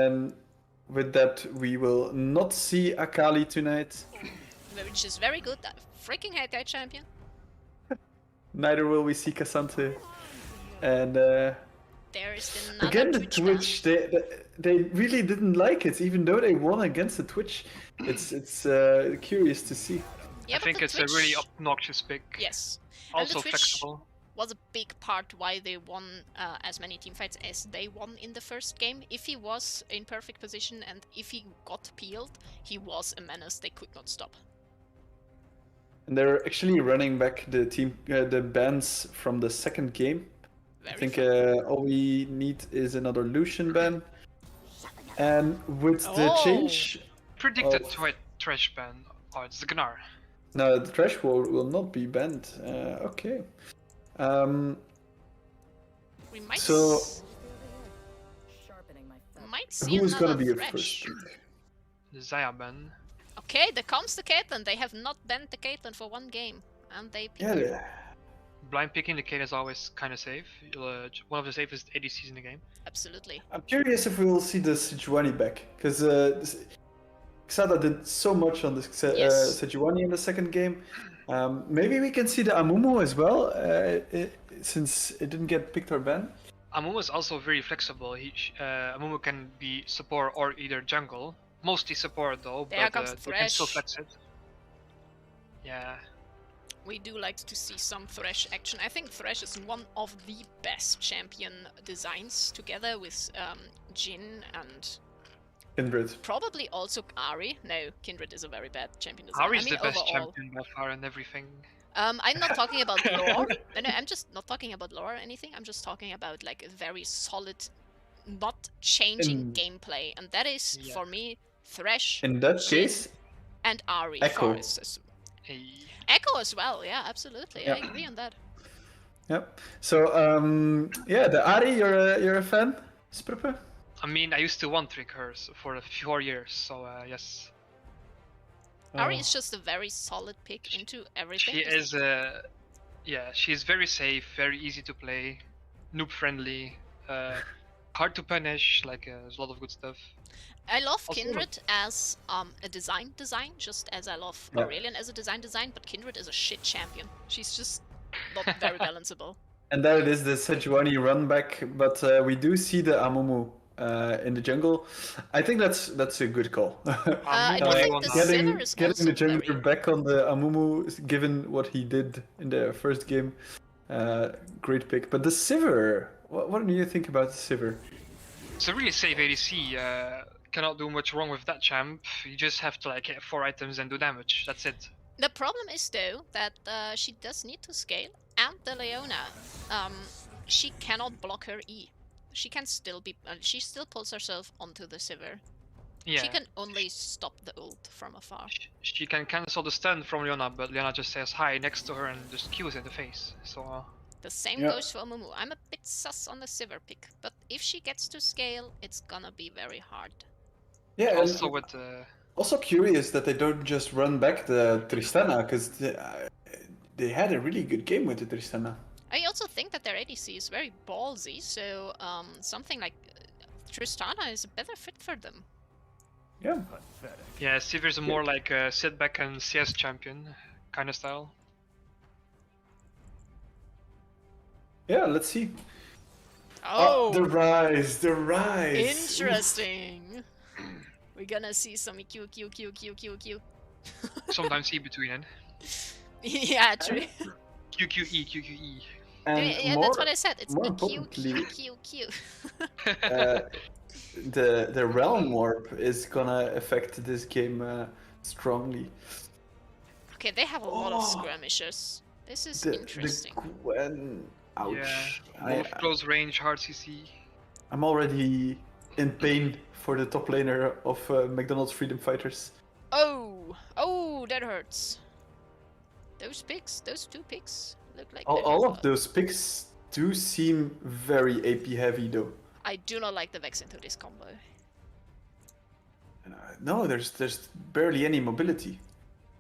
And with that, we will not see Akali tonight. Which is very good. I freaking hate that champion. Neither will we see Cassante. And There is another again, the Twitch Twitch, they really didn't like it, even though they won against the Twitch. It's curious to see. Yeah, I think it's a really obnoxious pick. Yes. Also and the Twitch flexible. Was a big part why they won as many teamfights as they won in the first game. If he was in perfect position and if he got peeled, he was a menace they could not stop. And they're actually running back the bans from the second game. Very I think all we need is another Lucian ban. And with the change... Predicted trash ban. Oh, it's the Gnar. No, the trash will not be banned. Okay. We might so... might see who's gonna be a Thresh. first pick? The Zaya ban. Okay, there comes the Caitlyn. They have not banned the Caitlyn for one game. And they pick her. Yeah. Blind picking the Caitlyn is always kind of safe. One of the safest ADCs in the game. Absolutely. I'm curious if we will see the Sejuani back. Because Xada did so much on the Sejuani in the second game. Maybe we can see the Amumu as well, since it didn't get picked or banned. Amumu is also very flexible. Amumu can be support or either jungle. Mostly support though, There but comes they can still Thresh. flex it. Yeah. We do like to see some Thresh action. I think Thresh is one of the best champion designs, together with Jhin and Kindred. probably also Ahri. No, Kindred is a very bad champion design. Ahri's the best overall. champion by far and everything. I'm not talking about lore. No, I'm just not talking about lore or anything. I'm just talking about like a very solid, not changing gameplay, and that is for me Thresh. In that Jhin, case, and Ahri. Echo. Hey. Echo as well. Yeah, absolutely. Yeah. I agree on that. Yep. So yeah, the Ari, you're a fan, Spruppe? I mean, I used to one-trick her for 4 years, so yes. Ahri is just a very solid pick into everything. She is, yeah, she's very safe, very easy to play, noob-friendly, hard to punish, like there's a lot of good stuff. I love Also- Kindred as a design, just as I love Aurelion as a design, but Kindred is a shit champion. She's just not very balanceable. And there it is, the Sejuani run back, but we do see the Amumu in the jungle. I think that's a good call. I do think the Sivir is getting also the jungler very... back on the Amumu, given what he did in the first game, great pick. But the Sivir, what do you think about the Sivir? It's a really safe ADC, cannot do much wrong with that champ. You just have to like hit 4 items and do damage, that's it. The problem is though that she does need to scale, and the Leona, she cannot block her E. She can still be, she still pulls herself onto the Sivir. Yeah. She can only stop the ult from afar. She can cancel the stun from Leona, but Leona just says hi next to her and just Qs in the face, so... The same goes for Mumu. I'm a bit sus on the Sivir pick, but if she gets to scale, it's gonna be very hard. Yeah, Also and with also curious that they don't just run back the Tristana, because they had a really good game with the Tristana. I also think that their ADC is very ballsy, so something like Tristana is a better fit for them. Yeah. yeah, Sivir's more like a sit back and CS champion kind of style. Yeah, let's see. Oh, the rise. interesting. We're gonna see some Q. Sometimes E between it. Yeah, true. QQE. And Yeah, more, that's what I said. It's more a importantly, Q. the realm warp is gonna affect this game strongly. Okay, they have a lot of skirmishers. This is interesting. The Gwen, ouch. Yeah, close range, hard CC. I'm already in pain for the top laner of McDonald's Freedom Fighters. Oh, that hurts. Those picks, those 2 picks, look like All of those picks do seem very AP heavy though. I do not like the Vex into this combo. No, there's barely any mobility.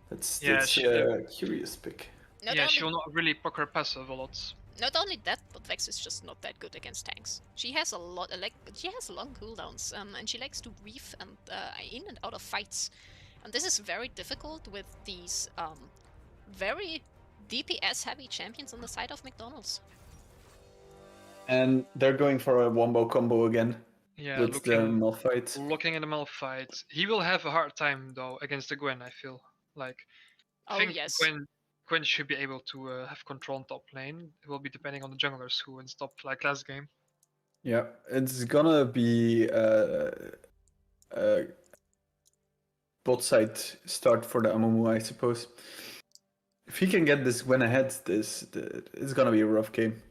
That's a curious pick. No, Yeah, she will not really proc her passive a lot. Not only that, but Vex is just not that good against tanks. She has a lot, she has long cooldowns, and she likes to weave and in and out of fights. And this is very difficult with these very DPS-heavy champions on the side of McDonald's. And they're going for a wombo combo again. Yeah, with the Malphite. Looking at the Malphite, he will have a hard time though against the Gwen. I feel like. I think yes. Gwen should be able to have control on top lane. It will be depending on the junglers who wins top, like last game. Yeah, it's gonna be bot side start for the Amumu, I suppose. If he can get this Gwen ahead, it's gonna be a rough game.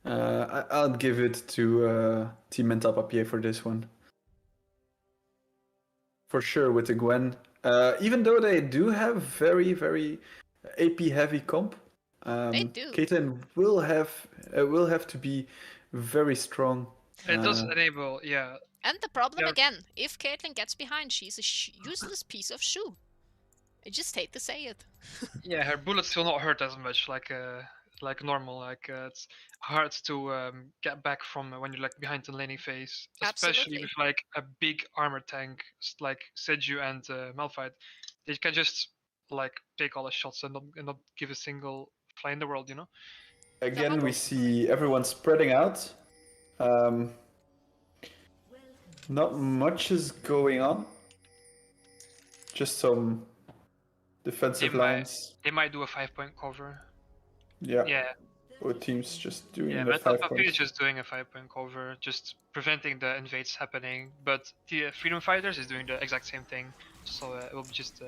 I'll give it to Team Mental Papier for this one. For sure, with the Gwen. Even though they do have very, very AP heavy comp, they do. Caitlyn will have to be very strong. It does enable, yeah. And the problem again, if Caitlyn gets behind, she's a useless piece of shoe. I just hate to say it. Yeah, her bullets will not hurt as much like normal. Like it's hard to get back from when you're like behind the laning phase, especially with like a big armor tank like Seju and Malphite. They can just like take all the shots and not give a single fly in the world, you know. Again, we see everyone spreading out. Not much is going on. Just some defensive lines. They might do a 5-point cover. Yeah. Yeah. Both teams just doing the Mental 5 Papier is points. just doing a 5-point cover, just preventing the invades happening. But the Freedom Fighters is doing the exact same thing. So it will be just.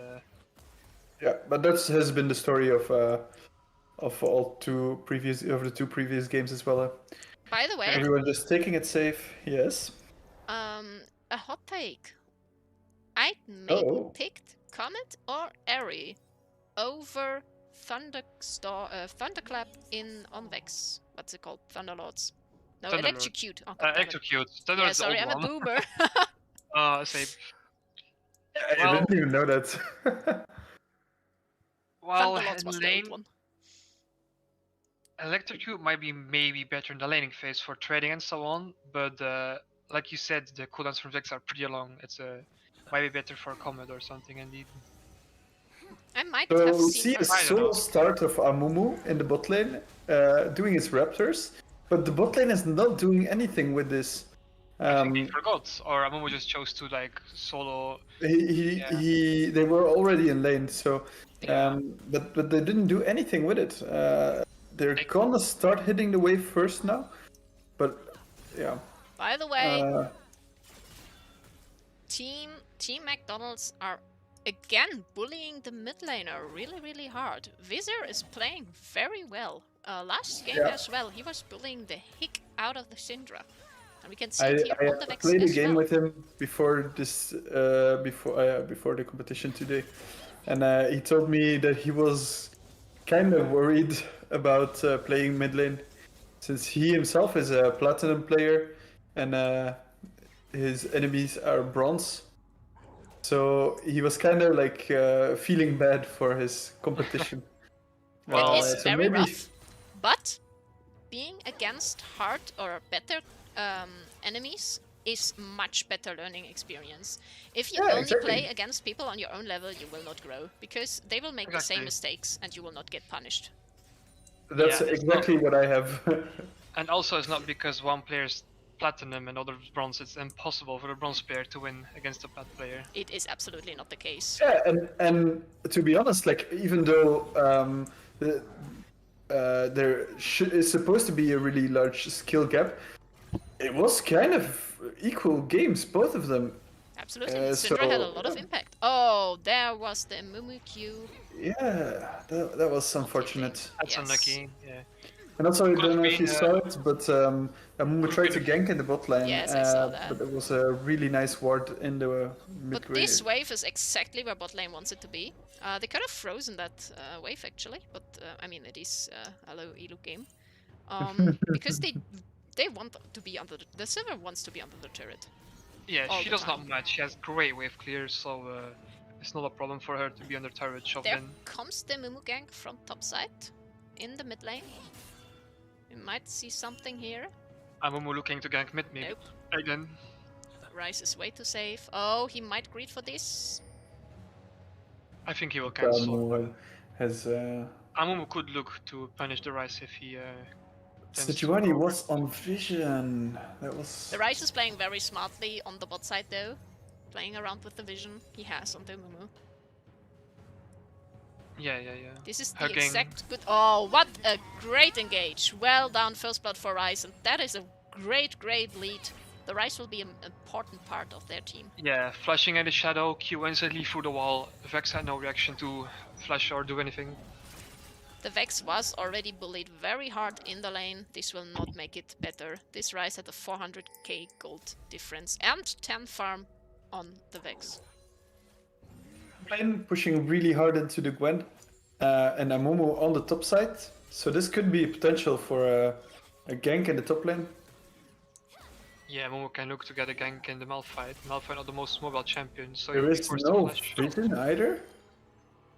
Yeah, but that has been the story of the two previous games as well. By the way, everyone just taking it safe. Yes. A hot take. I'd maybe picked Comet or Airy over Thunderclap on Vex. What's it called? Thunderlords. No, Electrocute. Oh, Electrocute. Yeah, sorry, I'm a boomer. Same. I didn't even know that. Well, Thunderlords was the old one. Electrocute might be maybe better in the laning phase for trading and so on, but like you said, the cooldowns from Vex are pretty long. It's might be better for Comet or something indeed. I might have we seen see a solo start of Amumu in the bot lane, doing his Raptors, but the bot lane is not doing anything with this. I think he forgot, or Amumu just chose to like solo. They were already in lane, so but they didn't do anything with it. They're gonna start hitting the wave first now, but yeah. By the way, Team McDonald's are again bullying the mid laner really hard. Vizier is playing very well. Last game as well, he was bullying the heck out of the Syndra. And we can see it here on the Vex. I played a game with him before this, before the competition today, and he told me that he was kind of worried about playing mid lane, since he himself is a platinum player, and his enemies are bronze. So he was kind of like feeling bad for his competition. Well, it is very rough, but being against hard or better enemies is much better learning experience. If you only play against people on your own level, you will not grow, because they will make the same mistakes and you will not get punished. That's exactly what I have. And also, it's not because one player's platinum and other bronze, it's impossible for a bronze player to win against a plat player. It is absolutely not the case. Yeah, and to be honest, like, even though there is supposed to be a really large skill gap, it was kind of equal games, both of them. Absolutely, Syndra had a lot of impact. Oh, there was the Mumu Q. Yeah, that was unfortunate. That's unlucky, yeah. And also, I don't know if you saw it, but Mumu tried to gank in the bot lane. Yes, I saw that. But it was a really nice ward in the mid. But this wave is exactly where bot lane wants it to be. They could have frozen that wave actually, but I mean, it is a low elo game. Because they want to be under the server wants to be under the turret. Yeah, she does not match. She has great wave clear, so it's not a problem for her to be under turret shoved in. There comes the Mumu gank from top side in the mid lane. We might see something here. Amumu looking to gank mid maybe. Nope. Again. Ryze is way too safe. Oh, he might greed for this. I think he will cancel. Amumu Amumu could look to punish the Ryze if he Sejuani was on vision. That was... The Ryze is playing very smartly on the bot side though. Playing around with the vision he has on the Amumu. Yeah. This is the exact good... Oh, what a great engage. Well done, first blood for Ryze, and that is a great lead. The Ryze will be an important part of their team. Yeah, flashing at the shadow, Q instantly through the wall. Vex had no reaction to flash or do anything. The Vex was already bullied very hard in the lane. This will not make it better. This Ryze had a 400k gold difference and 10 farm on the Vex. Lane pushing really hard into the Gwen and Amumu on the top side. So this could be potential for a gank in the top lane. Yeah, Momo can look to get a gank in the Malphite. Malphite not the most mobile champion, so there is no vision either.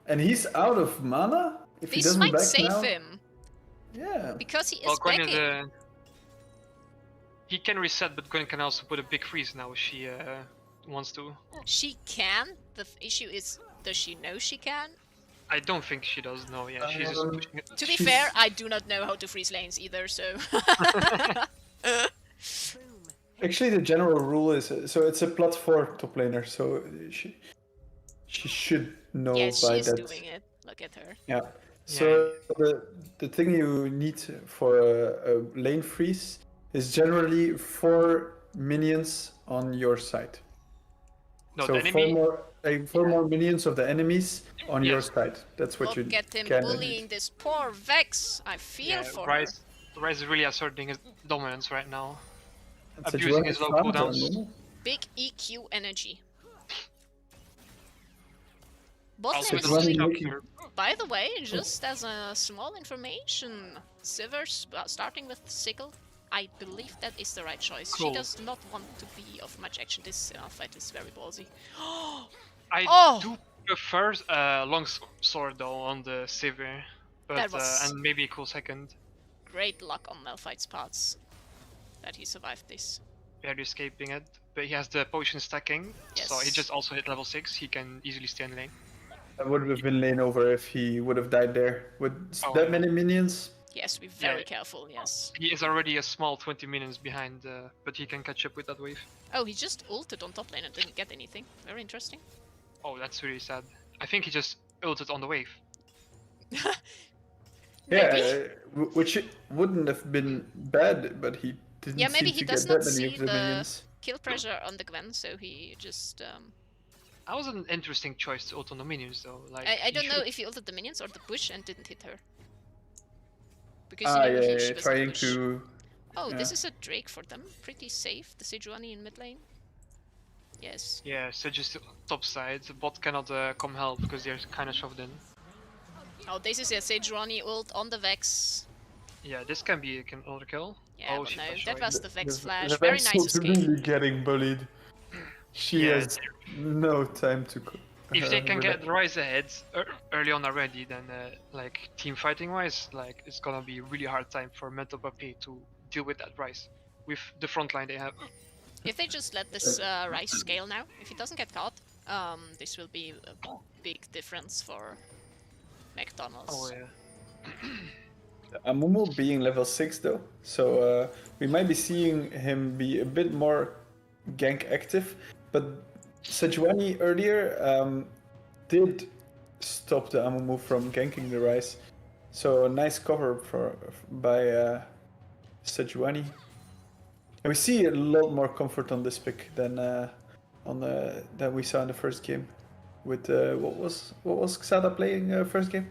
And he's out of mana? If this he doesn't might back save now? him. Yeah. Because he is backing. He can reset, but Gwen can also put a big freeze now if she wants to. She can. The issue is, does she know she can? I don't think she does, no, yeah, she's just pushing it. To be fair, I do not know how to freeze lanes either, so... Actually, the general rule is, so it's a plat 4 top laner, so she should know by that. Yes, she's doing it. Look at her. Yeah. So the thing you need for a lane freeze is generally 4 minions on your side. No, so the enemy... four more minions of the enemies on your side. That's what you Look at him can bullying need. this poor Vex. I feel for her. Ryze is really asserting his dominance right now. Abusing his low cooldowns. Big EQ energy. Bot Also, lane, by the way, just as a small information, Sivers starting with Sigil, I believe that is the right choice. Cool. She does not want to be of much action. This fight is very ballsy. I do prefer long sword though on the Sivir, but and maybe a cool second. Great luck on Malphite's parts that he survived this. Barely escaping it, but he has the potion stacking, yes. So he just also hit level 6. He can easily stay in lane. That would have been lane over if he would have died there with that many minions. He has to be very careful, yes. He is already a small 20 minions behind, but he can catch up with that wave. Oh, he just ulted on top lane and didn't get anything. Very interesting. Oh, that's really sad. I think he just ulted on the wave. Yeah, which wouldn't have been bad, but he didn't maybe seem he to does get not that many see of the minions. Kill pressure on the Gwen, so he just... That was an interesting choice to ult on the minions though. Like I don't know if he ulted the minions or the bush and didn't hit her. Because she was trying to... Oh, this is a Drake for them. Pretty safe, the Sejuani in mid lane. Yes. Yeah, so just top side. The bot cannot come help because they're kind of shoved in. Oh, this is a Sejuani ult on the Vex. Yeah, this can be another kill. Yeah, but no, that was the Vex flash. The Very Vex nice is escape. really getting bullied. She has no time to... If they can get Ryze ahead early on already, then like team fighting wise, like it's gonna be really hard time for Mental Papi to deal with that Ryze with the front line they have. If they just let this Ryze scale now, if he doesn't get caught, this will be a big difference for McDonald's. Oh yeah. Amumu being level 6 though, so we might be seeing him be a bit more gank active, but Sejuani earlier did stop the Amumu from ganking the Ryze, so a nice cover by Sejuani. And we see a lot more comfort on this pick than than we saw in the first game. With what was Xada playing first game?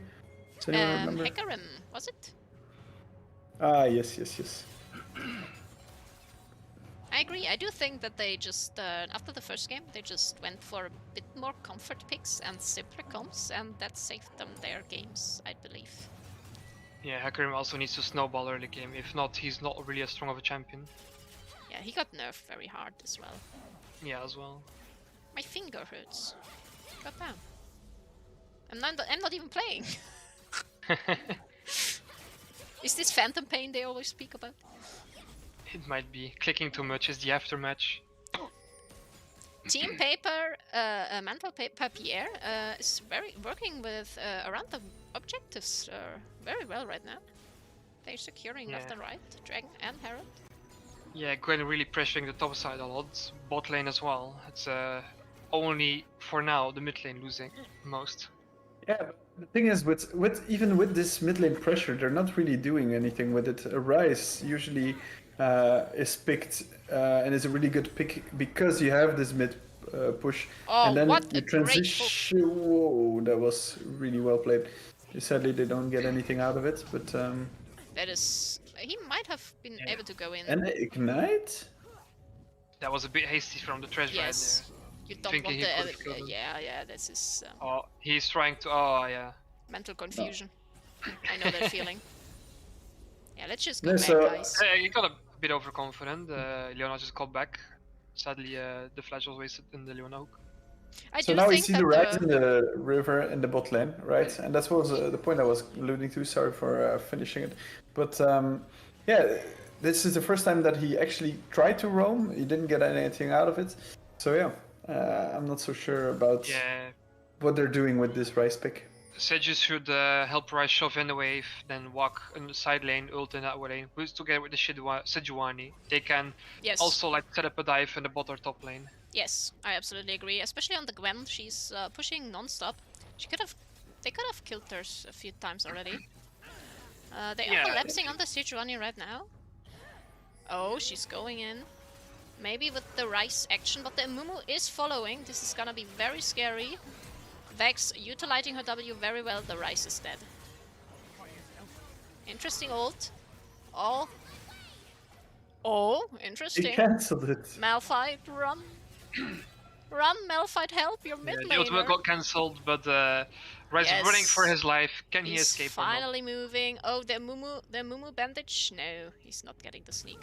Does anyone remember? Hecarim, was it? Ah, yes. I agree. I do think that they just, after the first game, they just went for a bit more comfort picks and simpler comps, and that saved them their games, I believe. Yeah, Hecarim also needs to snowball early game. If not, he's not really as strong of a champion. Yeah, he got nerfed very hard as well. Yeah, as well. My finger hurts. God damn. I'm not even playing. Is this phantom pain they always speak about? It might be. Clicking too much is the aftermatch. Team Paper, Mental Papier is working with around the objectives very well right now. They're securing left and right, Dragon and Herald. Yeah, Gwen really pressuring the top side a lot. Bot lane as well. It's only for now the mid lane losing most. Yeah, but the thing is, even with this mid lane pressure, they're not really doing anything with it. A Ryze usually is picked and is a really good pick because you have this mid push, and then you transition. Whoa, that was really well played. Sadly, they don't get anything out of it, but that is, he might have been able to go in. And ignite. That was a bit hasty from the Treasure right there. You don't want the yeah, this is. Oh, he's trying to. Oh, yeah. Mental confusion. I know that feeling. Yeah, let's just go back, guys. He got a bit overconfident. Leona just called back. Sadly, the flash was wasted in the Leona hook. So now we see the Ryze in the river in the bot lane, right? And that was the point I was alluding to. Sorry for finishing it, but yeah, this is the first time that he actually tried to roam. He didn't get anything out of it. So yeah, I'm not so sure about what they're doing with this Ryze pick. Sedges should help Ryze shove in the wave, then walk in the side lane, ult in that lane. Boost together with the Sejuani. They can also like set up a dive in the bot or top lane. Yes, I absolutely agree. Especially on the Gwen, she's pushing non-stop. They could have killed her a few times already. They are collapsing on the Sejuani right now. Oh, she's going in. Maybe with the Ryze action, but the Amumu is following. This is gonna be very scary. Vex utilizing her W very well. The Ryze is dead. Interesting ult. Oh, interesting. He cancelled it. Malphite, run. Run, Malphite, help your mid laner. The ultimate got cancelled, but Ryze is running for his life. Can he escape? Finally moving. Oh, the Mumu bandage? No, he's not getting the sneak.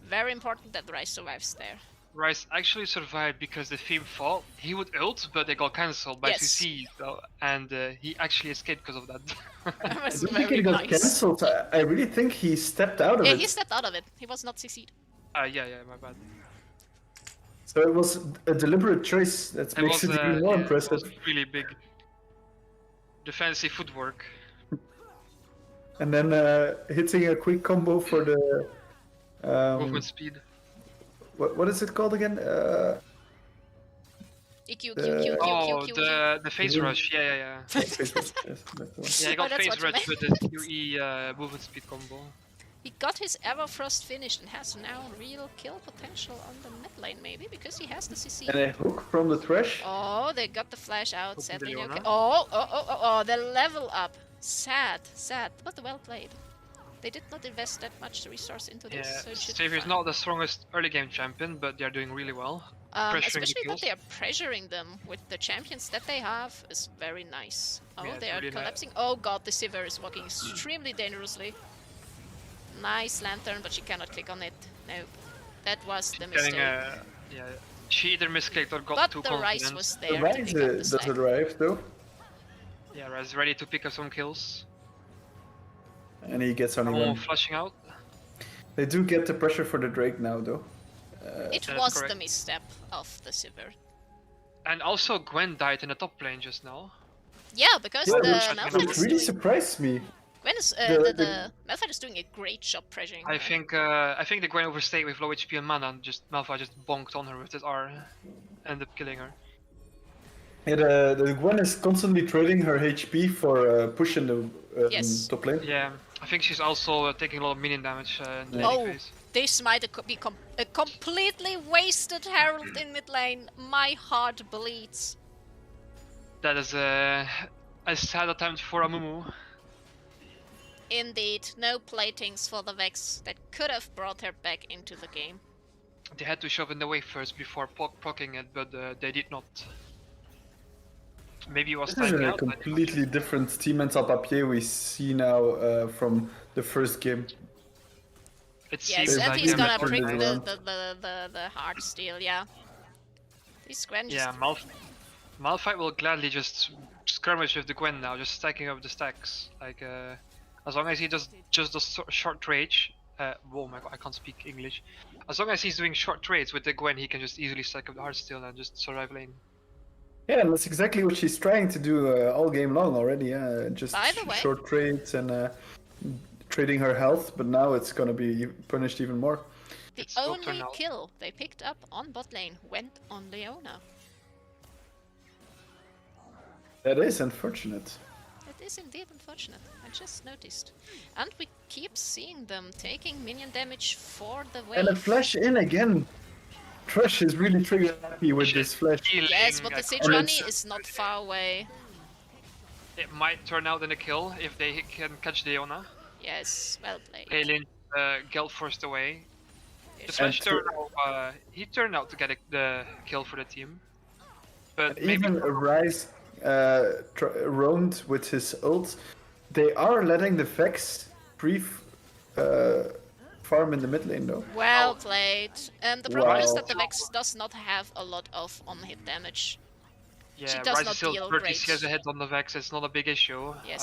Very important that Ryze survives there. Ryze actually survived because the theme fought. He would ult, but they got cancelled by CC, and he actually escaped because of that. That was I don't think it got cancelled. I really think he stepped out of it. Yeah, he stepped out of it. He was not CC'd. Yeah, my bad. So it was a deliberate choice. That makes it even more impressive. It was really big. Defensive footwork. And then hitting a quick combo for the movement speed. What is it called again? The phase rush. Yeah. Phase rush, yes, that's the one. Yeah, I got phase rush with the QE movement speed combo. He got his Everfrost finished and has now real kill potential on the mid lane, maybe because he has the CC. And a hook from the Thresh. Oh, they got the flash out. Sadly, okay. Oh, the level up. Sad, but well played. They did not invest that much resource into this. Yeah, so Xavier's not the strongest early game champion, but they're doing really well. Especially that they are pressuring them with the champions that they have is very nice. Oh, yeah, they are really collapsing. Oh god, the Sivir is walking extremely dangerously. Nice lantern, but she cannot click on it. No, that was the mistake. She either misclicked or got too confident. But the Ryze was there to pick up the slack. Does arrive though. Yeah, Ryze is ready to pick up some kills. And he gets only one. Flashing out. They do get the pressure for the Drake now, though. It was the misstep of the Sivir. And also Gwen died in the top lane just now. Yeah, because the Malphite is really surprised me. Gwen is, the Malphite is doing a great job pressuring her. I think the Gwen overstayed with low HP and mana and Malphite just bonked on her with his R. Ended up killing her. Yeah, the Gwen is constantly trading her HP for pushing the top lane. Yeah, I think she's also taking a lot of minion damage in the laning phase. This might be a completely wasted Herald in mid lane. My heart bleeds. That is a sad attempt for Amumu. Indeed, no platings for the Vex that could have brought her back into the game. They had to shove in the wave first before proccing it, but they did not. Maybe it was this is a completely different team mental papier we see now from the first game. Yes, and he's gonna prick the hard steel, yeah. This Gwen yeah, Malphite will gladly just skirmish with the Gwen now, just stacking up the stacks. Like, As long as he just does short rage. Oh my god, I can't speak English. As long as he's doing short trades with the Gwen, he can just easily stack up the Heartsteel and just survive lane. Yeah, and that's exactly what she's trying to do all game long already. Just short trades and trading her health, but now it's gonna be punished even more. The only kill they picked up on bot lane went on Leona. That is unfortunate. It is indeed unfortunate. I just noticed. And we keep seeing them taking minion damage for the wave. And a flash in again. Thresh is really trigger happy with this flash. Yes, but the Sejuani is not far away. It might turn out in a kill if they can catch Leona. Yes, well played. Aelin Geld forced away. The flash he turned out to get the kill for the team. But maybe even Ryze roamed with his ult. They are letting the Vex farm in the mid lane though. Well played. The problem is that the Vex does not have a lot of on-hit damage. Yeah, she does not still deal 30 great. CS ahead on the Vex, it's not a big issue. Yes.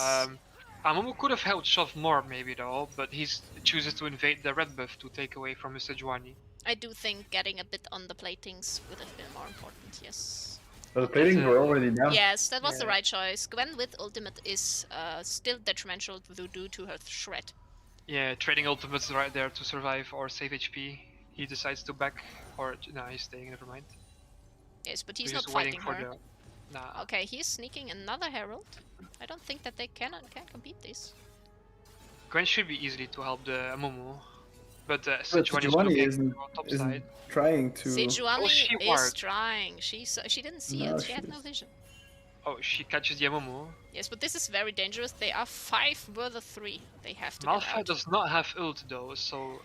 Amumu could have held shove more maybe though, but he chooses to invade the red buff to take away from his Sejuani. I do think getting a bit on the platings would have been more important, yes. Well, the platings were already down. Yes, that was the right choice. Gwen with ultimate is still detrimental due to her shred. Yeah, trading ultimates right there to survive or save HP. He decides to back, or no, he's staying, never mind. Yes, but he's not fighting her. Nah. Okay, he's sneaking another Herald. I don't think that they can compete this. Gwen should be easily to help the Amumu, but Sejuani isn't trying to... Sejuani is trying. She didn't see it, she had no vision. Oh, she catches the Amumu. Yes, but this is very dangerous. They are 5 versus 3. They have to Malphite get out. does not have ult though, so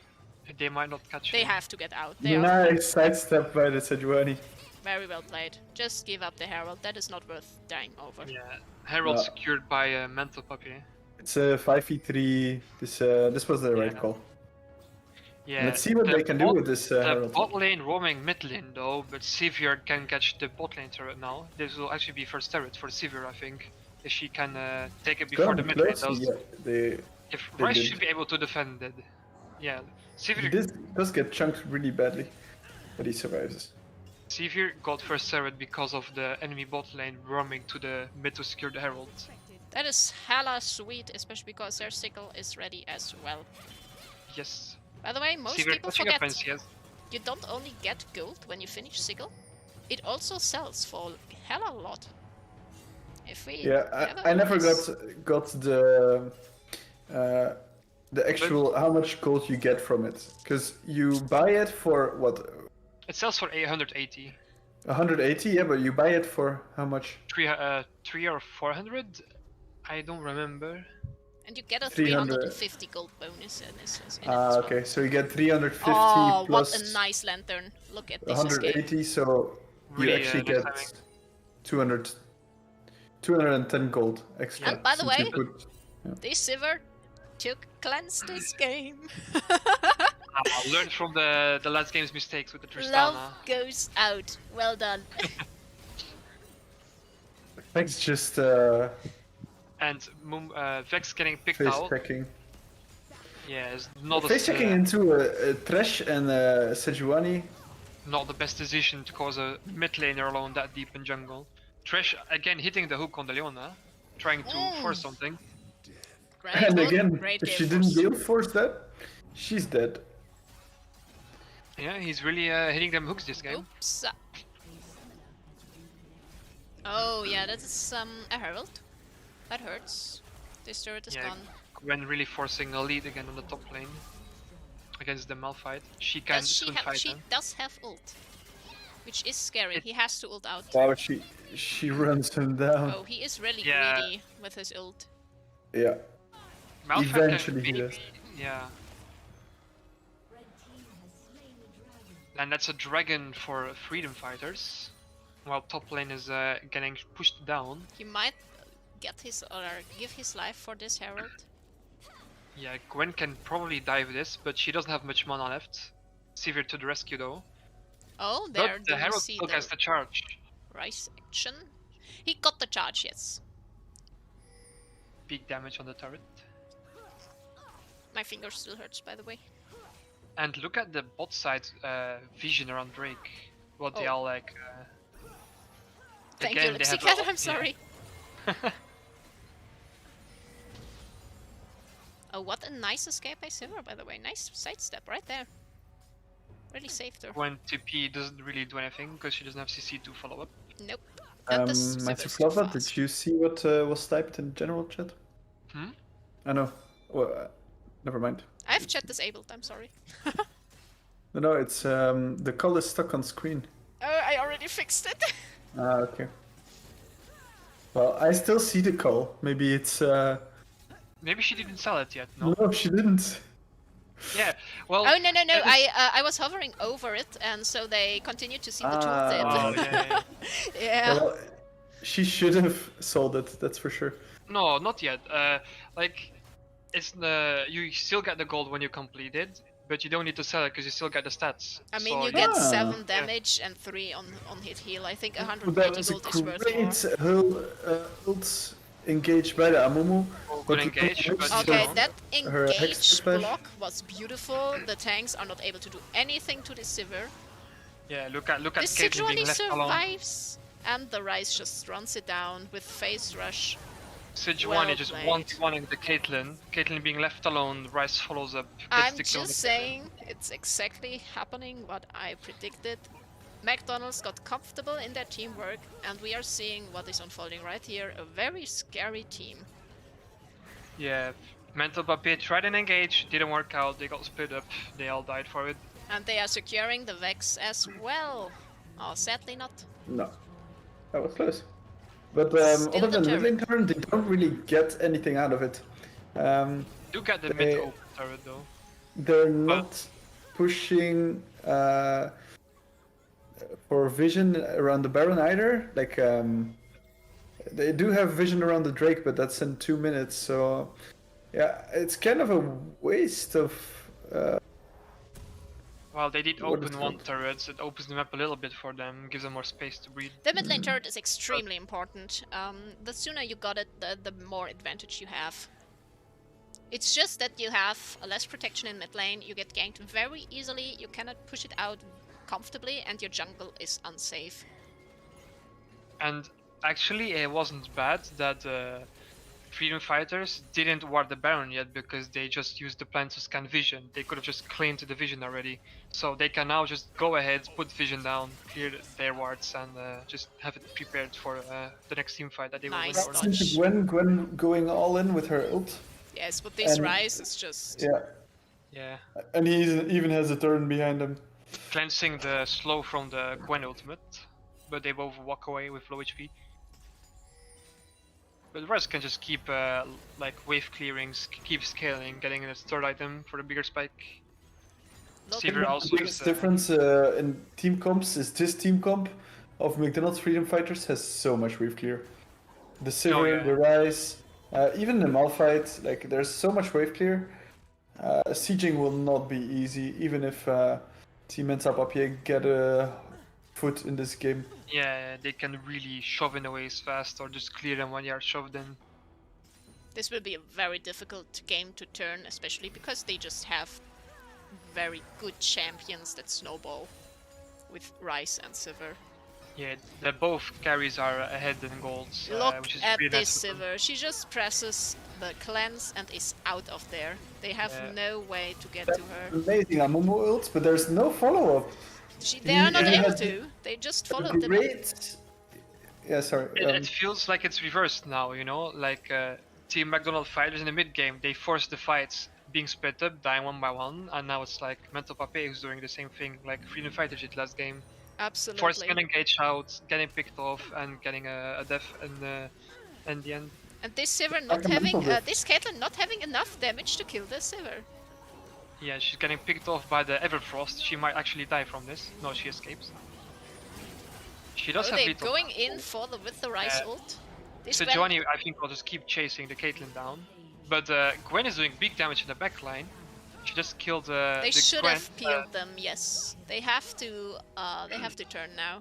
they might not catch They him. have to get out. Nice sidestep by the Sejuani. Very well played. Just give up the Herald. That is not worth dying over. Yeah, Herald secured by a Mental Puppy. It's a 5v3. This was the right call. Yeah. Let's see what they can do with this Herald. Bot lane roaming mid lane though, but Sivir can catch the bot lane turret now. This will actually be first turret for Sivir, I think. If she can take it before the mid lane does. If Ryze should be able to defend it. Yeah, Sivir... He does get chunked really badly, but he survives. Sivir got first turret because of the enemy bot lane roaming to the mid to secure the Herald. That is hella sweet, especially because their sickle is ready as well. Yes. By the way, most people forget you don't only get gold when you finish sickle, it also sells for hella lot. If we I never got the actual how much gold you get from it, because you buy it for what? It sells for 880. 180, yeah, but you buy it for how much? 3 or 400? I don't remember. And you get a 350 gold bonus in this. Okay, so you get 350 plus... what a nice lantern. Look at this 180, so you actually get 210 gold extra. And by the way, this Sivir took cleanse this game. Learned from the last game's mistakes with the Tristana. Love goes out. Well done. Thanks, just and Vex getting picked face out. checking. Yeah, it's not face checking into a Thresh and Sejuani. Not the best decision to cause a mid laner alone that deep in jungle. Thresh again hitting the hook on the Leona, trying to force something. And again, if she didn't Gale Force that, she's dead. Yeah, he's really hitting them hooks this game. Oops. Oh yeah, that is a Herald. That hurts. This turret is gone. Gwen really forcing a lead again on the top lane against the Malphite. She can soon fight She does have ult, which is scary. He has to ult out. Wow, she runs him down. Oh, he is really greedy with his ult. Yeah. Malphite eventually he does. Yeah. And that's a dragon for freedom fighters, while top lane is getting pushed down. He might get his or give his life for this Herald. Yeah, Gwen can probably dive this, but she doesn't have much mana left. Sivir to the rescue though. Oh, there. But the Herald still gets the charge. Ryze action. He got the charge, yes. Big damage on the turret. My finger still hurts, by the way. And look at the bot side vision around Drake. What they are like. Thank again, you, they have. Lipsy I'm sorry. Oh, what a nice escape by Sivir, by the way. Nice sidestep right there. Really saved her. When TP doesn't really do anything because she doesn't have CC to follow up. Nope. Flava, did you see what was typed in general chat? I know. Well, never mind. I have chat disabled, I'm sorry. No, it's the call is stuck on screen. Oh, I already fixed it. Okay. Well, I still see the call. Maybe it's Maybe she didn't sell it yet, no? No, she didn't. Yeah, well... Oh, no. I was hovering over it, and so they continued to see the tooltip. Oh, yeah. Yeah. Well, she should have sold it, that's for sure. No, not yet. Like, it's you still get the gold when you complete it, but you don't need to sell it because you still get the stats. I mean, so you get 7 damage and 3 on hit heal. I think 180 that was gold is worth more. Ult engaged by the Amumu. Good engage, but okay, that engage flash. block was beautiful. The tanks are not able to do anything to this Sivir. Yeah, look at This Caitlyn being Sejuani left alone. survives, and the Ryze just runs it down with phase rush. Sejuani just one-to-one the Caitlyn. Caitlyn being left alone, Ryze follows up. I'm just saying, it's exactly happening what I predicted. McDonald's got comfortable in their teamwork, and we are seeing what is unfolding right here. A very scary team. Yeah, Mental Papier tried an engage, didn't work out, they got split up, they all died for it. And they are securing the Vex as well. Oh, sadly not. No, that was close. But other than mid lane turn, they don't really get anything out of it. Do get the mid open turret though. They're not pushing for vision around the Baron either. Like they do have vision around the Drake, but that's in 2 minutes. So yeah, it's kind of a waste of. Well, they did open one turret, so it opens the map a little bit for them, gives them more space to breathe. The mid lane turret is extremely important. The sooner you got it, the more advantage you have. It's just that you have less protection in mid lane, you get ganked very easily, you cannot push it out comfortably, and your jungle is unsafe. And actually, it wasn't bad that Freedom Fighters didn't ward the Baron yet because they just used the plan to scan vision. They could have just claimed the vision already. So they can now just go ahead, put vision down, clear their wards, and just have it prepared for the next team fight that they will win. Gwen going all in with her ult. Yes, but this Ryze is just... Yeah. And he even has a turn behind him. Cleansing the slow from the Gwen ultimate, but they both walk away with low HP. But the rest can just keep like wave clearings, keep scaling, getting a third item for the bigger spike. The biggest difference in team comps is this team comp of McDonald's Freedom Fighters has so much wave clear. The Sivir, the Ryze, even the Malphite, like there's so much wave clear. Sieging will not be easy, even if Team Papier get a foot in this game. Yeah, they can really shove in the waves fast or just clear them when they are shoved in. This will be a very difficult game to turn, especially because they just have very good champions that snowball with Ryze and Sivir. Yeah, both carries are ahead in golds. Look which is at really this nice. Sivir. She just presses the cleanse and is out of there. They have no way to get to her. Amazing Amumu ults, but there's no follow-up. They are not able to. They just followed them. Yeah, sorry. It feels like it's reversed now, you know? Like Team McDonald fighters in the mid game, they force the fights being split up, dying one by one, and now it's like Mental Pape who's doing the same thing like Freedom Fighters did last game. Absolutely. Forcing an engage out, getting picked off, and getting a death in the end. And this Sivir not having, this Caitlyn not having enough damage to kill the Sivir. Yeah, she's getting picked off by the Everfrost. She might actually die from this. No, she escapes. She does have they're lethal. going in for with the Ryze ult. Sejuani, I think, will just keep chasing the Caitlyn down. But Gwen is doing big damage in the backline. She just killed They should Gwen, have peeled them, yes. They have to turn now.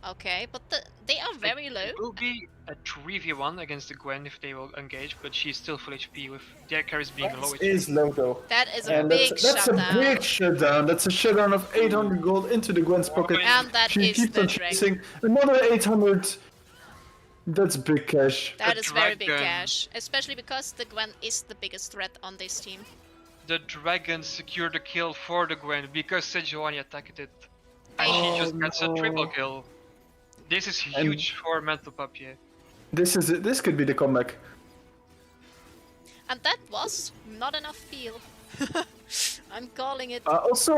Okay, but they are very low. It will be a 3v1 against the Gwen if they will engage, but she's still full HP with their carries being low HP. Is low though. That is a And big that's a shutdown. big shutdown. That's a shutdown of 800 gold into the Gwen's pocket. And that she is keeps the on chasing another 800. That's big cash. That is very big cash, especially because the Gwen is the biggest threat on this team. The dragon secured the kill for the Gwen because Sejuani attacked it. And she just gets a triple kill. This is huge for Mental Papier. This could be the comeback. And that was not enough peel. I'm calling it. Also,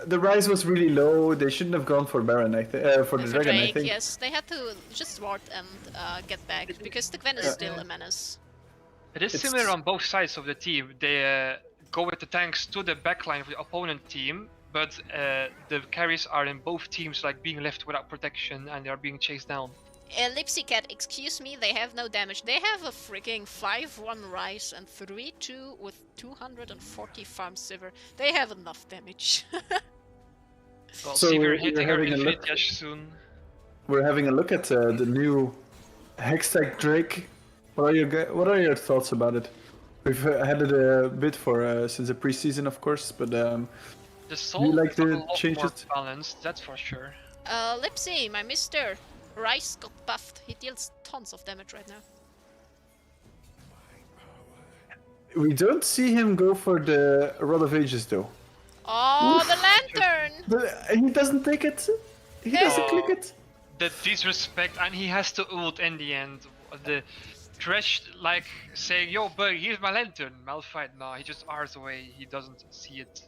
the rise was really low. They shouldn't have gone for Baron, I think. For the dragon, Drake, I think. yes, they had to just ward and get back because the Gwen is still a menace. It is similar on both sides of the team. They go with the tanks to the backline of the opponent team, but the carries are in both teams like being left without protection and they are being chased down. Lipsy Cat, excuse me, they have no damage. They have a freaking 5-1 rise and 3-2 with 240 farm silver. They have enough damage. Well, So Sivir we're hitting her having a look. Infinity Edge soon. We're having a look at the new Hextech Drake. What are your thoughts about it? We've had it a bit for since the preseason, of course, but The soul you like is a the lot changes? more balanced, that's for sure. Lipsy, my mister. Rice got buffed. He deals tons of damage right now. we don't see him go for the Rod of Ages though. Oh, the lantern! He doesn't take it. He doesn't click it. The disrespect, and he has to ult in the end. The Thresh like saying, "Yo, buddy, here's my lantern." Malphite, no, he just R's away. He doesn't see it.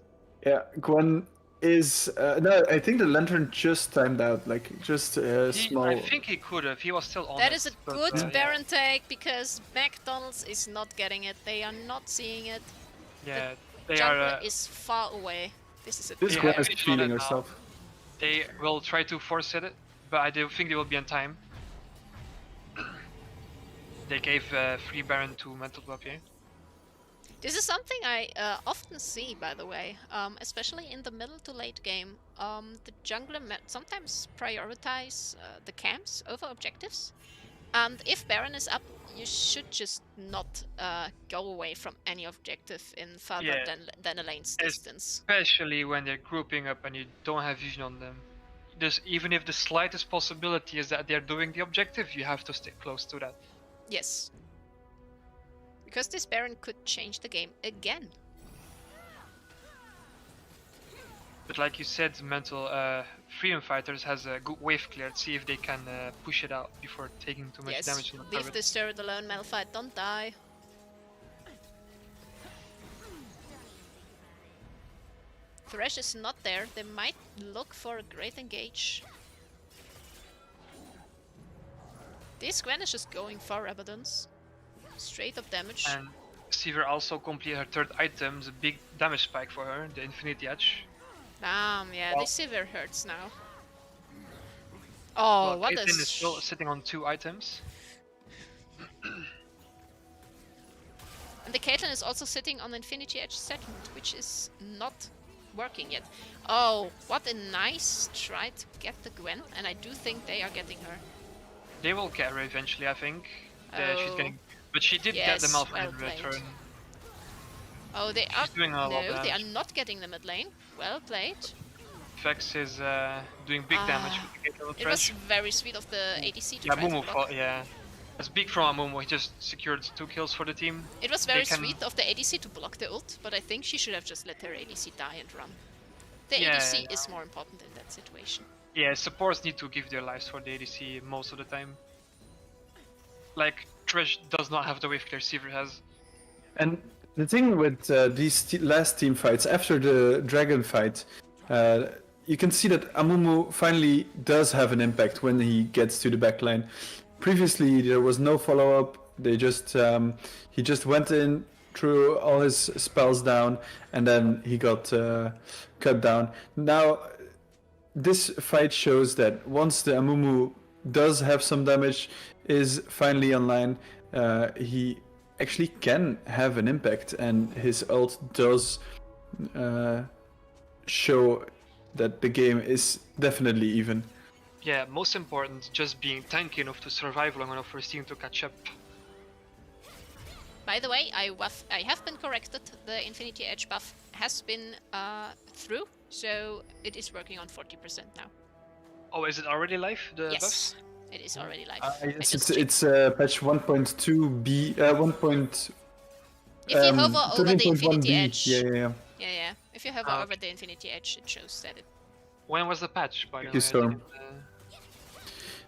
Yeah, Gwen is no. I think the lantern just timed out, like just small. I think he could have. He was still on. That is a but, good Baron take because McDonald's is not getting it. They are not seeing it. Yeah, they Jungler are. is far away. This is a This Yeah, Gwen is it's feeling not herself. They will try to force it, but I do think they will be on time. They gave free Baron to Mental Papier. This is something I often see, by the way, especially in the middle to late game. The jungler sometimes prioritize the camps over objectives. And if Baron is up, you should just not go away from any objective in farther than a lane's distance. Especially when they're grouping up and you don't have vision on them. Even if the slightest possibility is that they're doing the objective, you have to stay close to that. Yes. Because this Baron could change the game again. But like you said, Mental Freedom Fighters has a good wave cleared. See if they can push it out before taking too much damage. Yes, leave this turret alone, Malphite, don't die. Thresh is not there, they might look for a great engage. This Gwen is just going for evidence. Straight up damage. And Sivir also completed her third item, the big damage spike for her, the Infinity Edge. Yeah, this Sivir hurts now. Oh, well, what Caitlyn is... is still sitting on 2 items. And the Caitlyn is also sitting on Infinity Edge second, which is not working yet. Oh, what a nice try to get the Gwen, and I do think they are getting her. They will get her eventually, I think. She's getting, but she did Yes, get the Malphite well in played. return. Oh, they are... doing a lot of No, they are damage. not getting the mid lane. Well played. Vex is doing big damage with the Caitlyn It was Thresh. very sweet of the ADC to Yeah, try to Mumu block. fought, yeah. It's big from Amumu, he just secured 2 kills for the team. It was very can- sweet of the ADC to block the ult, but I think she should have just let her ADC die and run. The Yeah, ADC yeah. is more important in that situation. Yeah, supports need to give their lives for the ADC most of the time. Like, Thresh does not have the wave clear Sivir has. And the thing with these last team fights, after the dragon fight, you can see that Amumu finally does have an impact when he gets to the backline. Previously, there was no follow-up. They just he just went in, threw all his spells down, and then he got cut down. Now, this fight shows that once the Amumu does have some damage, is finally online, he actually can have an impact, and his ult does show that the game is definitely even. Yeah, most important, just being tanky enough to survive long enough for his team to catch up. By the way, I have been corrected. The Infinity Edge buff has been through, so it is working on 40% now. Oh, is it already live, the yes, buffs? It is already live. Yes, it's patch 1.2b, if you hover over the Infinity Edge. Yeah. If you hover over the Infinity Edge, it shows that it... When was the patch, by the way?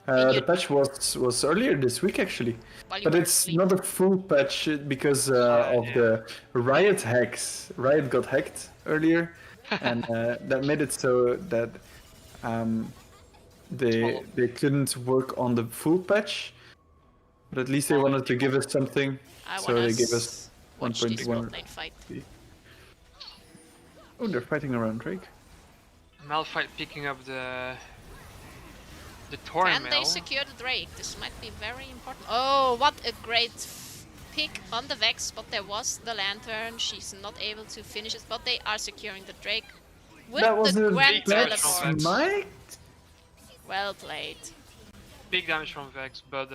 The patch was earlier this week, actually. But it's not a full patch because of the Riot hacks. Riot got hacked earlier, and that made it so that they couldn't work on the full patch. But at least they wanted to give us something, so they gave us 1.1. Oh, they're fighting around Drake. Malphite picking up the Torn Can they secure the Drake? This might be very important. Oh, what a great pick on the Vex, but there was the Lantern. She's not able to finish it, but they are securing the Drake with the Gwen teleport. Smite? Well played. Big damage from Vex, but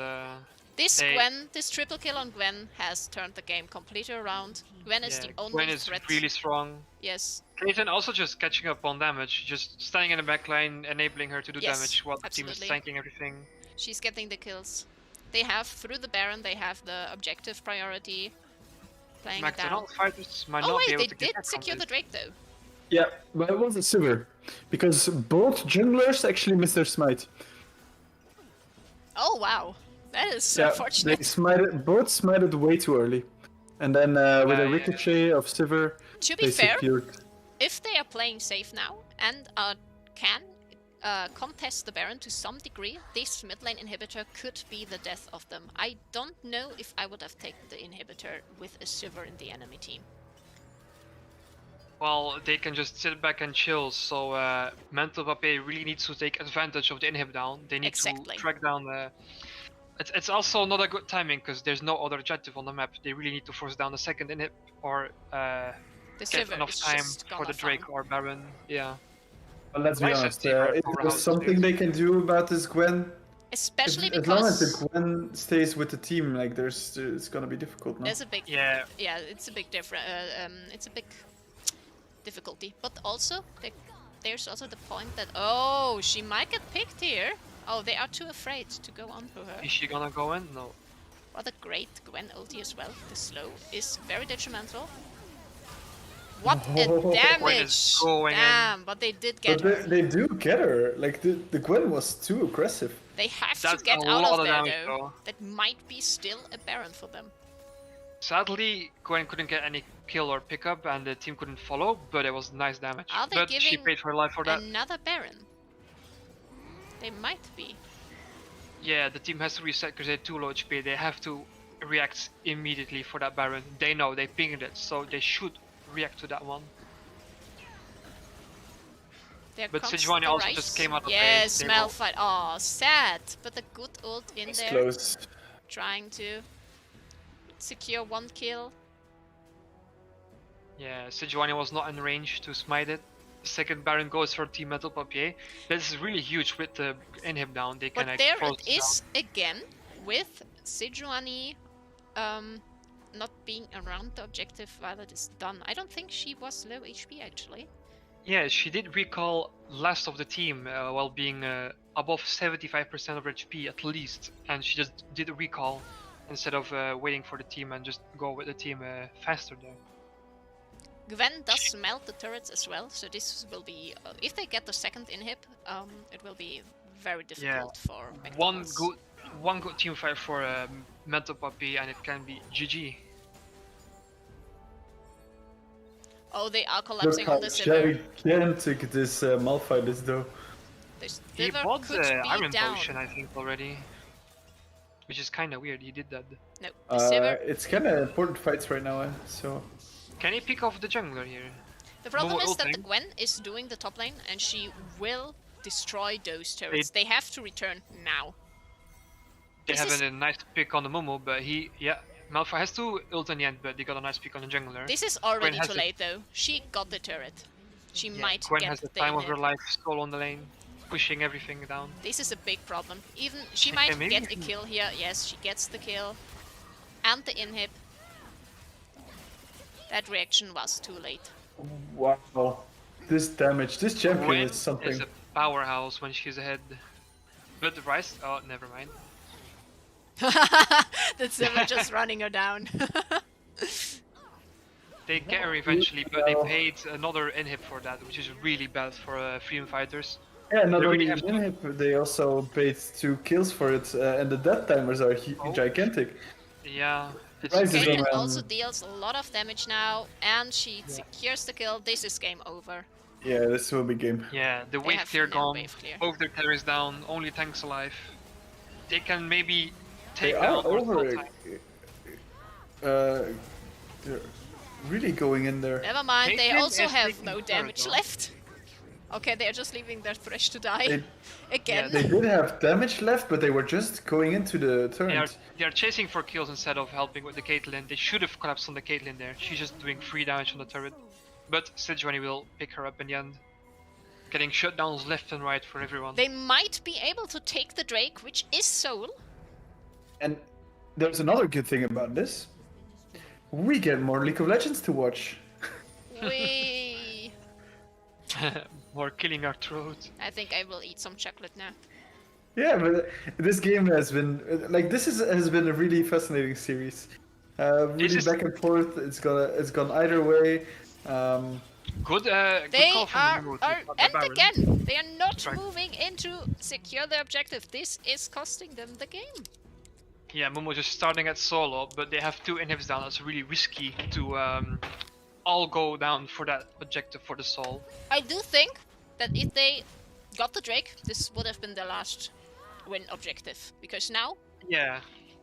this triple kill on Gwen has turned the game completely around. Gwen is the only Gwen is threat. really strong. Yes. Clayton also just catching up on damage, just standing in the back line, enabling her to do damage while the team is tanking everything. She's getting the kills. They have, through the Baron, they have the objective priority. Playing it down. Fighters might not be able to they did secure the Drake though. Yeah, but it was a Sivir, because both junglers actually missed their smite. Oh wow, that is unfortunate. They both smited way too early. And then with a ricochet of Sivir, to be fair, if they are playing safe now and can contest the Baron to some degree, this mid lane inhibitor could be the death of them. I don't know if I would have taken the inhibitor with a Sivir in the enemy team. Well, they can just sit back and chill, so Mental Pape really needs to take advantage of the inhib down. They need to track down the... It's also not a good timing, because there's no other objective on the map. They really need to force down the second inhib, or get enough time for the Drake or Baron. Yeah. Well, let's be honest, if there's something they can do about this Gwen... Especially because... As long as the Gwen stays with the team, like, it's gonna be difficult now. There's a big... Yeah, it's a big difference. It's a big... difficulty, but also there's also the point that she might get picked here. Oh, they are too afraid to go on to her. Is she gonna go in? No. What a great Gwen ulti as well. The slow is very detrimental. What a damage! Damn, but they did get her. They do get her. Like the Gwen was too aggressive. They have to get out of there though. That might be still a Baron for them. Sadly, Gwen couldn't get any kill or pickup, and the team couldn't follow, but it was nice damage. But she paid for life for that. Another Baron? They might be. Yeah, the team has to reset because they're too low HP. They have to react immediately for that Baron. They know, they pinged it, so they should react to that one. But Sejuani also just came out of Yes, Malphite. Oh, sad. But a good ult in there. Close. Trying to secure one kill. Yeah, Sejuani was not in range to smite it. Second Baron goes for Team Metal Papier. This is really huge with the inhib down. They can but there it is again with Sejuani not being around the objective while it is done. I don't think she was low HP actually. Yeah, she did recall last of the team while being above 75% of her HP at least, and she just did a recall instead of waiting for the team and just go with the team faster there. Gwen does melt the turrets as well, so this will be, if they get the second inhib, it will be very difficult for McDonald's. One good team fight for Mental Puppy and it can be GG. Oh, they are collapsing on the Sivir. Gigantic this Malphite is though. He bought the Iron Potion, I think, already. Which is kind of weird, he did that. No, the Sivir... It's kind of important fights right now, so... Can he pick off the jungler here? The problem is that the Gwen is doing the top lane and she will destroy those turrets. They have to return now. They have a nice pick on the Momo, but Malphite has to ult in the end, but they got a nice pick on the jungler. This is already too late though. She got the turret. She might Gwen get has the time of her life, skull on the lane. pushing everything down. This is a big problem. Even she might get a kill here. Yes, she gets the kill. And the inhib. That reaction was too late. Wow. This damage, this champion is something. It's a powerhouse when she's ahead. But the Rice, oh, never mind. The Zimmer just running her down. They get her eventually, but they paid another inhib for that, which is really bad for freedom fighters. Yeah, not only inhib, they also paid 2 kills for it, and the death timers are gigantic. Yeah. Caitlyn also deals a lot of damage now, and she secures the kill. This is game over. Yeah, this will be game. Yeah, the wave clear gone, both their terrorists down, only tanks alive. They can maybe take down over. They're really going in there. Never mind, they also have no damage left. Okay, they're just leaving their Thresh to die. Again. They did have damage left, but they were just going into the turret. They are chasing for kills instead of helping with the Caitlyn. They should have collapsed on the Caitlyn there. She's just doing 3 damage on the turret. But Sejuani will pick her up in the end. Getting shutdowns left and right for everyone. They might be able to take the Drake, which is Soul. And there's another good thing about this. We get more League of Legends to watch. More killing our throat. I think I will eat some chocolate now. Yeah, but this game has been has been a really fascinating series. Really back and forth. It's gone either way. Good call from Mimo and again, they are not moving in to secure the objective. This is costing them the game. Yeah, Momo just starting at solo, but they have 2 inhibs down. It's really risky to all go down for that objective for the soul. I do think that if they got the Drake, this would have been their last win objective. Because now,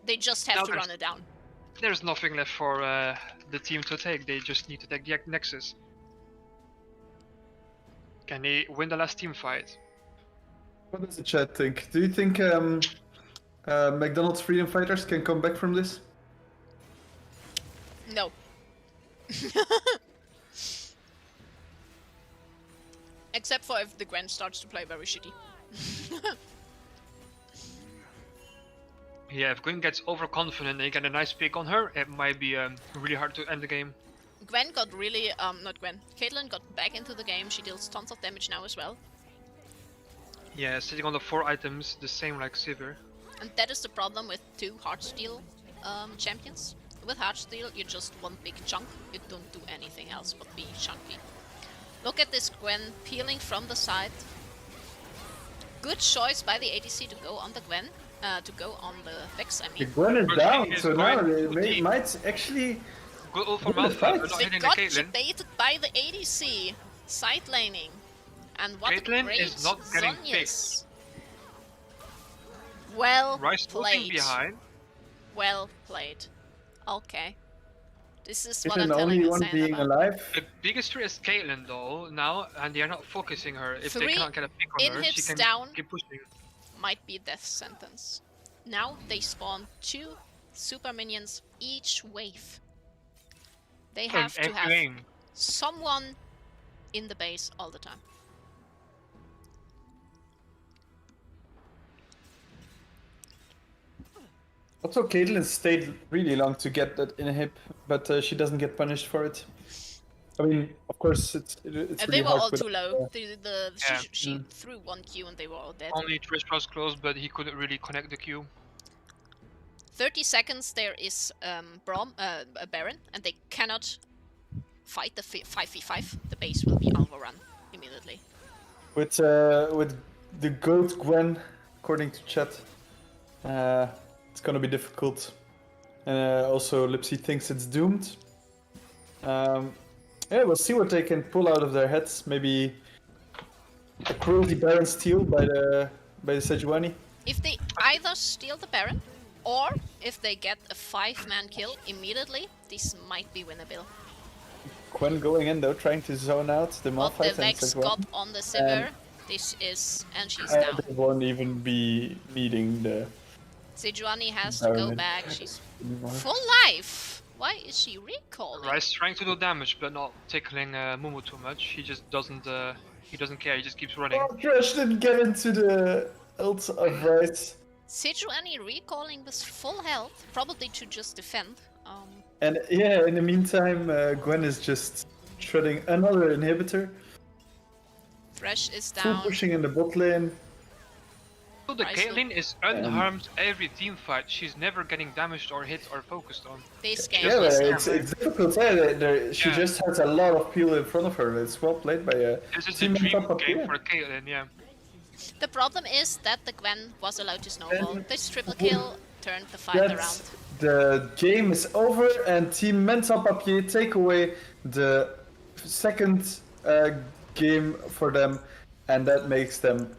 they just have to run it down. There's nothing left for the team to take. They just need to take the Nexus. Can they win the last team fight? What does the chat think? Do you think McDonald's Freedom Fighters can come back from this? No. Except for if the Gwen starts to play very shitty. Yeah, if Gwen gets overconfident and you get a nice pick on her, it might be really hard to end the game. Gwen got really, not Gwen, Caitlyn got back into the game. She deals tons of damage now as well. Yeah, sitting on the 4 items, the same like Sivir. And that is the problem with 2 Heartsteel champions. With Heartsteel, you're just one big chunk. You don't do anything else but be chunky. Look at this Gwen peeling from the side. Good choice by the ADC to go on the Gwen. To go on the Vex, I mean. The Gwen is down, so now they might actually... Good ult from Alpha, but not hitting the Caitlyn. They got baited by the ADC. Side laning. And what Caitlyn a great is not getting Zhonya's. Well Rice played. Behind. Well played. Okay. This is what Caitlyn I'm telling you, one being alive. The biggest threat is Caitlyn though, now, and they are not focusing her. If they cannot get a pick on her, she can keep pushing. Might be death sentence. Now they spawn 2 super minions each wave. They have to have someone in the base all the time. Also, Caitlyn stayed really long to get that inhib, but she doesn't get punished for it. I mean, of course, it's really they were hard all too low. She threw 1 Q and they were all dead. Only Trish was close, but he couldn't really connect the Q. 30 seconds there is a Baron, and they cannot fight the 5v5. The base will be overrun immediately. With the GOAT Gwen, according to chat, it's gonna be difficult. Also, Lipsy thinks it's doomed. Yeah, we'll see what they can pull out of their heads. Maybe a cruelty Baron steal by the Sejuani. If they either steal the Baron, or if they get a 5-man kill immediately, this might be winnable. Gwen going in though, trying to zone out the Malphite. But the Vex got on the Sivir. This is, and she's down. They won't even be meeting the... Sejuani has to go back. She's full life. Why is she recalling? Rice trying to do damage, but not tickling Mumu too much. He just doesn't He doesn't care, he just keeps running. Oh, Crash didn't get into the ult of Rice. Sejuani recalling with full health, probably to just defend. And yeah, in the meantime, Gwen is just shredding another inhibitor. Thresh is down. Full pushing in the bot lane. So the Caitlyn is unharmed every team fight. She's never getting damaged or hit or focused on. This game it's difficult. She just has a lot of people in front of her. It's well played by a This is team the dream on top game of for Caitlyn, yeah. The problem is that the Gwen was allowed to snowball. This triple kill turned the fight around. The game is over and Team Mental Papier take away the second game for them, and that makes them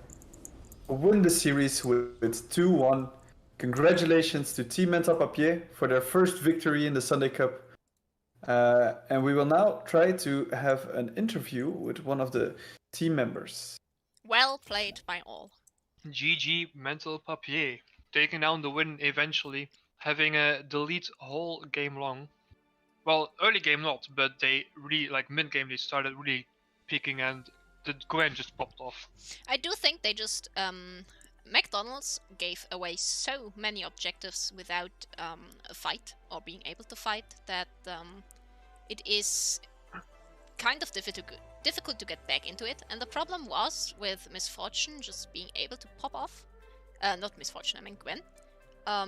win the series with 2-1. Congratulations to Team Mental Papier for their first victory in the Sunday Cup. And we will now try to have an interview with one of the team members. Well played by all. GG Mental Papier, taking down the win eventually, having a delete whole game long. Well, early game not, but they really, like mid game, they started really peaking and the Gwen just popped off. I do think they just, McDonald's gave away so many objectives without a fight or being able to fight that it is kind of difficult to get back into it. And the problem was with Misfortune just being able to pop off. Not Misfortune, I mean Gwen.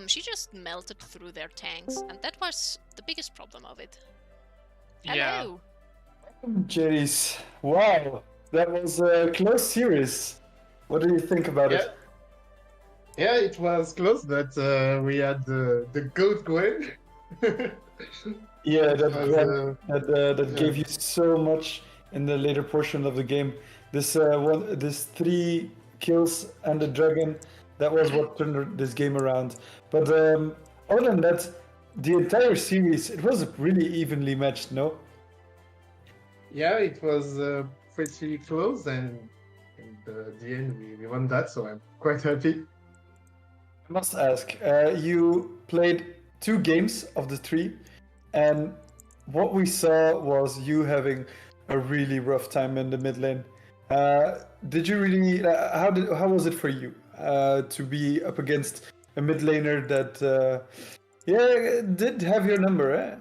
She just melted through their tanks, and that was the biggest problem of it. Hello! Jeez, wow, that was a close series. What do you think about it? Yeah, it was close, but we had the GOAT Gwen. Yeah, that gave you so much in the later portion of the game. This 3 kills and the dragon, that was what turned this game around. But other than that, the entire series, it was really evenly matched, no? Yeah, it was pretty close, and at the end we won that, so I'm quite happy. I must ask, you played 2 games of the 3, and what we saw was you having a really rough time in the mid lane. Did you really? How was it for you to be up against a mid laner that did have your number? Eh?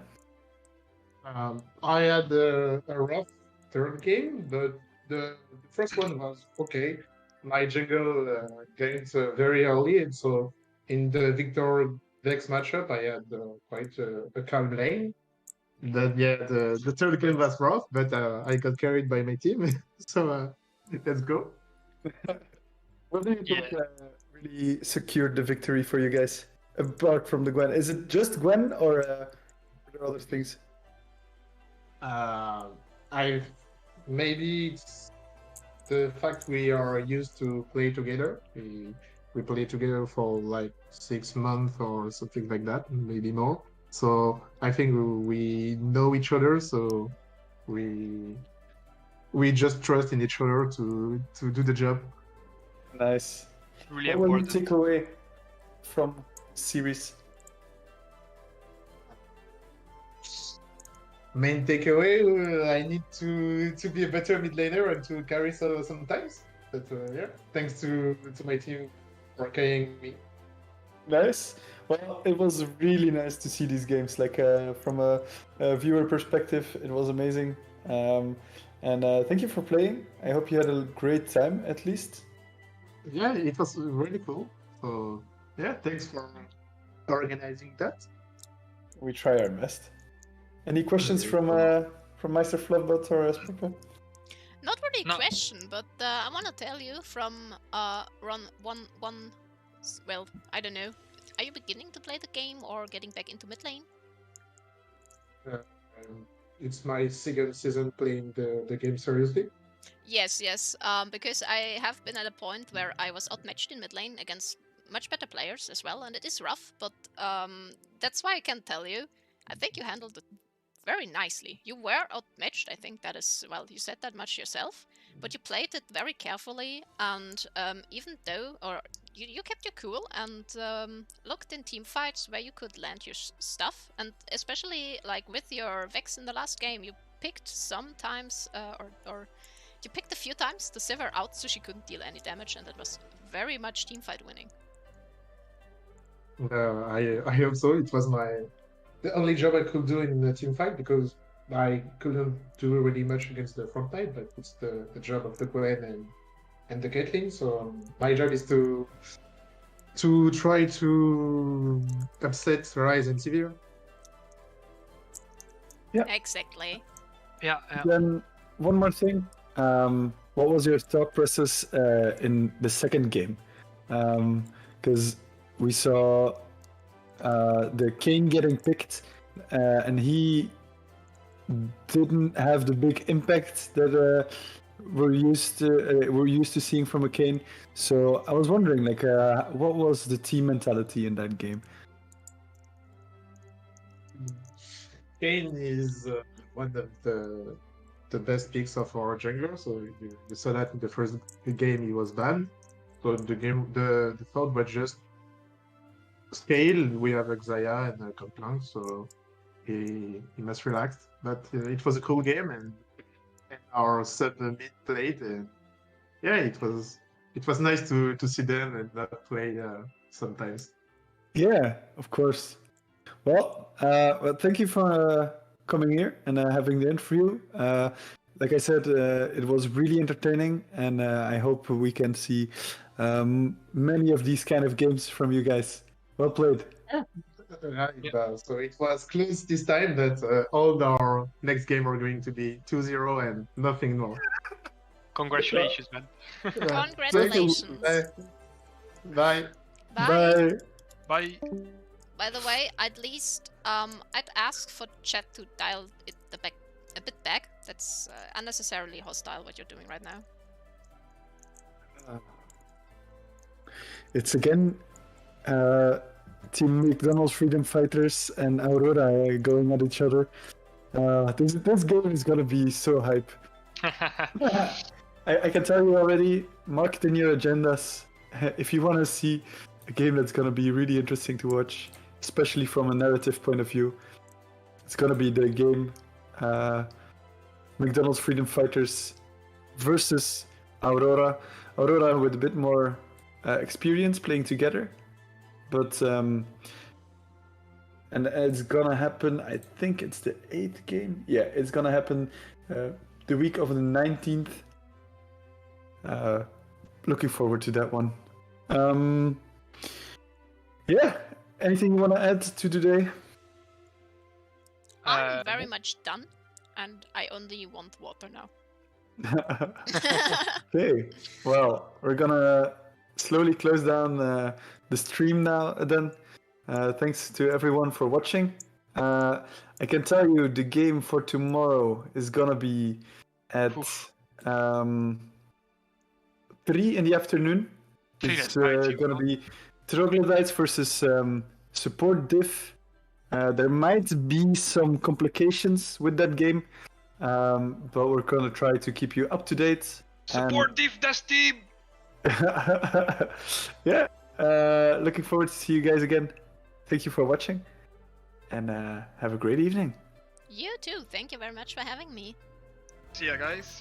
I had a rough third game, but the first one was okay. My jungle gained very early, and so in the Victor Vex matchup, I had quite a calm lane. The third game was rough, but I got carried by my team, so let's go. What do you think really secured the victory for you guys, apart from the Gwen? Is it just Gwen, or are there other things? Maybe it's the fact we are used to play together. We play together for like 6 months or something like that, maybe more. So I think we know each other, so we just trust in each other to do the job. Nice. Really what important. Will you take away from series? Main takeaway, I need to be a better mid laner and to carry sometimes. But thanks to my team for carrying me. Nice. Well, it was really nice to see these games. Like from a viewer perspective, it was amazing. And thank you for playing. I hope you had a great time, at least. Yeah, it was really cool. So yeah, thanks for organizing that. We try our best. Any questions from Meister Fluffbot or Espropa? Not really a question, but I want to tell you from run one. Well, I don't know. Are you beginning to play the game or getting back into mid lane? It's my second season playing the game seriously. Yes. Because I have been at a point where I was outmatched in mid lane against much better players as well, and it is rough, but that's why I can tell you. I think you handled it very nicely. You were outmatched, I think that is, well, you said that much yourself, but you played it very carefully, and even though, or you kept your cool and looked in team fights where you could land your stuff, and especially like with your Vex in the last game, you picked sometimes, or You picked a few times to save her out so she couldn't deal any damage, and that was very much teamfight winning. I hope so. It was the only job I could do in the team fight because I couldn't do really much against the front line, but it's the job of the Gwen and the Caitlyn. So my job is to try to upset Rise and Sivir. Yeah. Exactly. Yeah. Then one more thing. What was your thought process in the second game? Because we saw the Kayn getting picked, and he didn't have the big impact that we're used to seeing from a Kayn. So I was wondering, like, what was the team mentality in that game? Kayn is one of the best picks of our jungler. So you saw that in the first game he was banned. So the thought was just scale. We have Xayah and Complank, so he must relax. But it was a cool game, and our sub mid played, and yeah, it was nice to see them and not play sometimes. Yeah, of course. Well, thank you for coming here and having the interview. Like I said, it was really entertaining, and I hope we can see many of these kind of games from you guys. Well played. So it was close this time that all our next game are going to be 2-0 and nothing more. Congratulations, man. Congratulations. Bye. Bye. Bye. By the way, at least I'd ask for chat to dial it a bit back. That's unnecessarily hostile what you're doing right now. It's again Team McDonald's Freedom Fighters and Aurora going at each other. This game is gonna be so hype. I can tell you already, mark it in your agendas. If you want to see a game that's gonna be really interesting to watch, especially from a narrative point of view, it's gonna be the game McDonald's Freedom Fighters versus Aurora. Aurora with a bit more experience playing together, but and it's gonna happen. I think it's the 8th game. Yeah, it's gonna happen the week of the 19th. Looking forward to that one. Yeah. Anything you want to add to today? I'm very much done, and I only want water now. Okay. Well, we're gonna slowly close down the stream now. Then, thanks to everyone for watching. I can tell you the game for tomorrow is gonna be at 3 in the afternoon. It's gonna be Troglodytes versus Support Diff. There might be some complications with that game, but we're gonna try to keep you up to date. Support Diff, das team! Yeah, looking forward to see you guys again. Thank you for watching, and have a great evening. You too. Thank you very much for having me. See ya, guys.